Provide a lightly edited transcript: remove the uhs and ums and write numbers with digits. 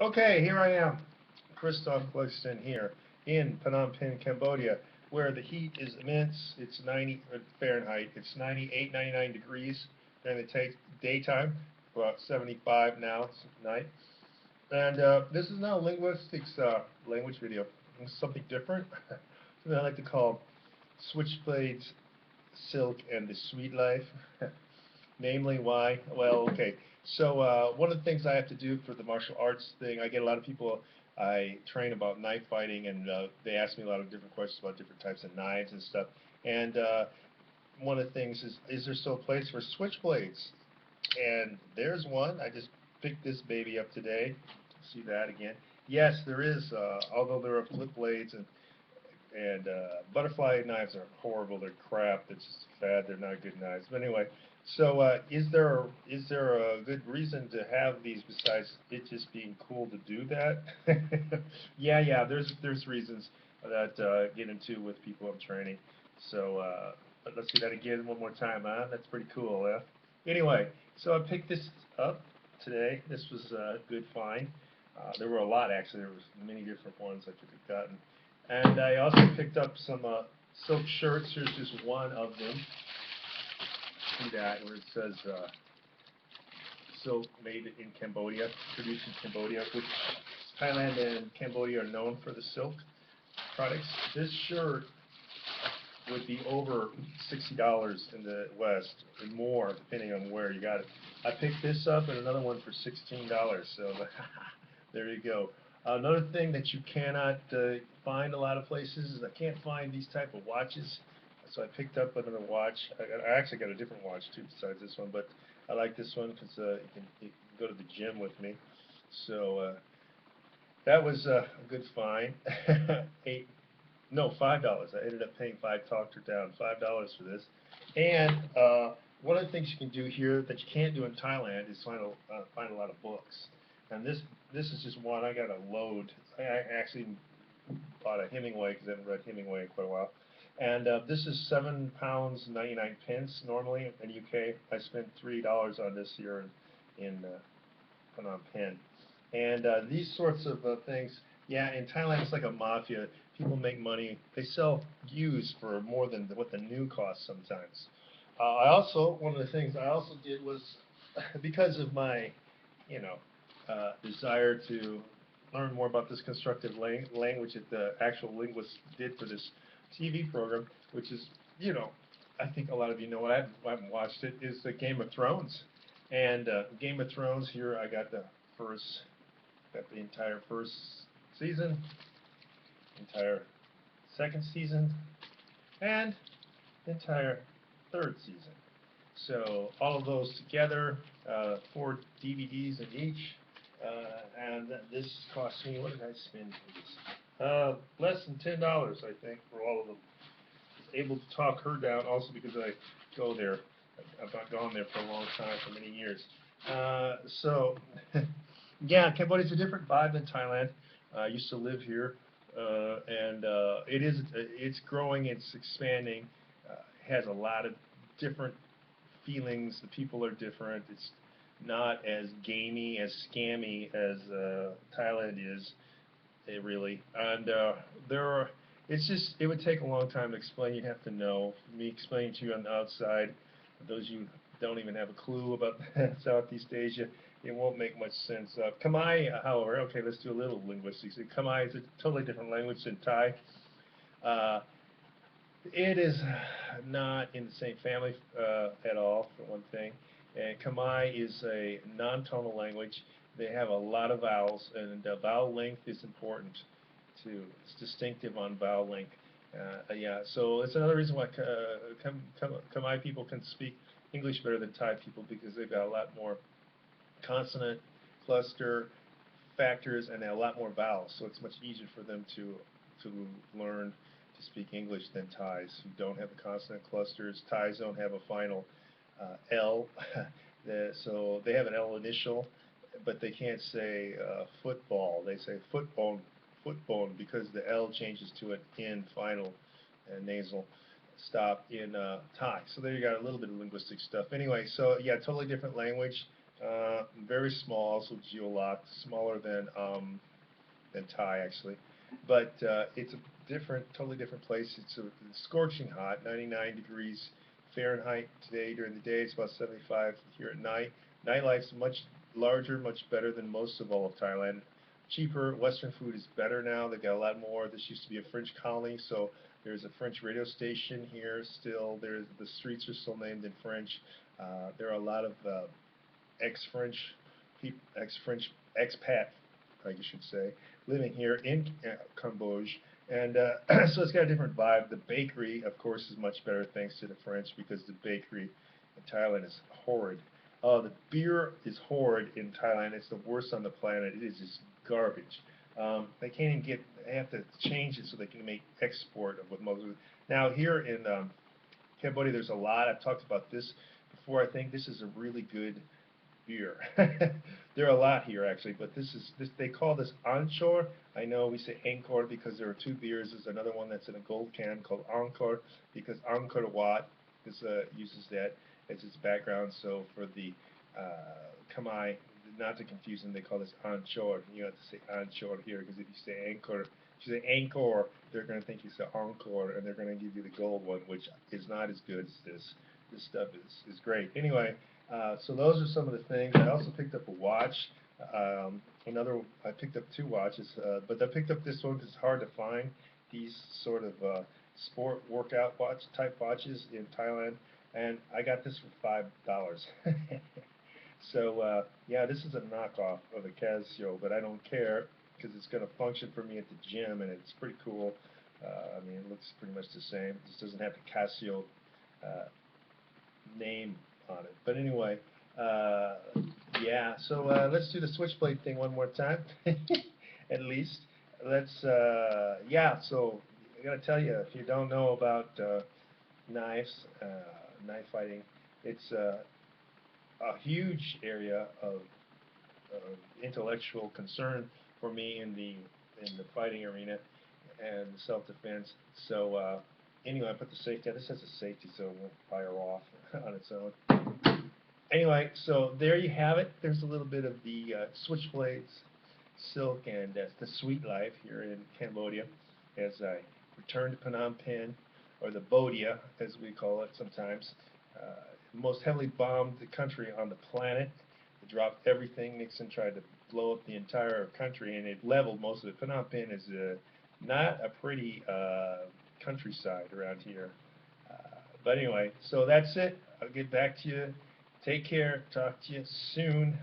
Okay, here I am, Christophe Clugston here in Phnom Penh, Cambodia, where the heat is immense. It's 90 Fahrenheit. It's 98, 99 degrees during the daytime, about 75 now. It's night. And this is now a linguistics language video. It's something different. Something I like to call Switchblades, Silk, and the Sweet Life. Namely, why? Well, okay. So one of the things I have to do for the martial arts thing, I get a lot of people. I train about knife fighting, and they ask me a lot of different questions about different types of knives and stuff. And one of the things is there still a place for switchblades? And there's one. I just picked this baby up today. See that again? Yes, there is. Although there are flip blades and butterfly knives are horrible. They're crap. It's just fad. They're not good knives. But anyway, so is there a good reason to have these besides it just being cool to do that? Yeah. There's reasons that get into with people I'm training. So but let's do that again one more time, huh? That's pretty cool, huh? Anyway, so I picked this up today. This was a good find. There were a lot actually. There was many different ones I could have gotten. And I also picked up some silk shirts. Here's just one of them. See that where it says silk made in Cambodia, produced in Cambodia, which Thailand and Cambodia are known for the silk products. This shirt would be over $60 in the West, and more depending on where you got it. I picked this up and another one for $16, so there you go. Another thing that you cannot find a lot of places is I can't find these type of watches, so I picked up another watch. I actually got a different watch too besides this one, but I like this one because you can go to the gym with me. So that was a good find. Eight, no, $5. I ended up paying five, talked her down, $5 for this. And one of the things you can do here that you can't do in Thailand is find a lot of books. And this is just one. I got a load. I actually bought a Hemingway because I haven't read Hemingway in quite a while. And this is £7 99 normally in the UK. I spent $3 on this here in Phnom Penh. And these sorts of things, yeah, in Thailand it's like a mafia. People make money. They sell used for more than what the new costs sometimes. One of the things I also did was because of my, you know, desire to learn more about this constructive language that the actual linguist did for this TV program, which is, I think a lot of you know it. I haven't watched it. Is the Game of Thrones, and Game of Thrones. Here I got first, got the entire first season, entire second season, and the entire third season. So all of those together, 4 DVDs in each, and this cost me, what did I spend for this? Less than $10, I think, for all of them. Able to talk her down also because I go there. I've not gone there for a long time, for many years. So, yeah, Cambodia's a different vibe than Thailand. I used to live here, and it's growing, it's expanding, has a lot of different feelings. The people are different. It's not as gamey, as scammy as Thailand is, really. And there are. It's just. It would take a long time to explain. You'd have to know. Me explaining to you on the outside, those you don't even have a clue about Southeast Asia, it won't make much sense. Khmer, however, okay, let's do a little linguistics. Khmer is a totally different language than Thai. Uh, it is not in the same family at all, for one thing. And Khmer is a non-tonal language. They have a lot of vowels, and vowel length is important too. It's distinctive on vowel length. Yeah, so it's another reason why Khmer people can speak English better than Thai people because they've got a lot more consonant cluster factors and a lot more vowels. So it's much easier for them to learn to speak English than Thais who don't have the consonant clusters. Thais don't have a final L, so they have an L initial, but they can't say football. They say footbone because the L changes to an N final nasal stop in Thai. So there you got a little bit of linguistic stuff. Anyway, so yeah, totally different language. Very small, also geolocked, smaller than Thai actually, but it's a totally different place. It's scorching hot, 99 degrees Fahrenheit today during the day. It's about 75 here at night. Nightlife's much larger, much better than most of all of Thailand. Cheaper. Western food is better now. They've got a lot more. This used to be a French colony, so there's a French radio station here still. The streets are still named in French. There are a lot of ex-French, ex-French expat, I guess you should say, living here in Cambodia, and so it's got a different vibe. The bakery, of course, is much better thanks to the French, because the bakery in Thailand is horrid. The beer is horrid in Thailand. It's the worst on the planet. It is just garbage. They can't even get. They have to change it so they can make export of what most of it. Now here in Cambodia, there's a lot. I've talked about this before. I think this is a really good beer. There are a lot here actually, but they call this Anchor. I know we say Angkor because there are two beers. There's another one that's in a gold can called Angkor because Angkor Wat uses that as its background. So for the Khmer, not to confuse them, they call this Anchor. You have to say Anchor here because if you say Angkor, if you say Angkor, they're going to think you say Encore, and they're going to give you the gold one, which is not as good as this. This stuff is great. Anyway, so those are some of the things. I also picked up a watch. I picked up two watches, but I picked up this one because it's hard to find these sort of sport workout type watches in Thailand, and I got this for $5. So yeah, this is a knockoff of a Casio, but I don't care because it's going to function for me at the gym, and it's pretty cool. I mean, it looks pretty much the same. It just doesn't have the Casio name on it. But anyway, yeah, so let's do the Switchblade thing one more time, at least. Yeah, so I gotta tell you, if you don't know about knives, knife fighting, it's a huge area of intellectual concern for me in the fighting arena and self-defense. So anyway, I put the safety. This has a safety, so it won't fire off on its own. Anyway, so there you have it. There's a little bit of the Switchblades, silk, and the sweet life here in Cambodia as I return to Phnom Penh, or the Bodia, as we call it sometimes. The most heavily bombed country on the planet. They dropped everything. Nixon tried to blow up the entire country, and it leveled most of it. Phnom Penh is not a pretty countryside around here. But anyway, so that's it. I'll get back to you. Take care. Talk to you soon.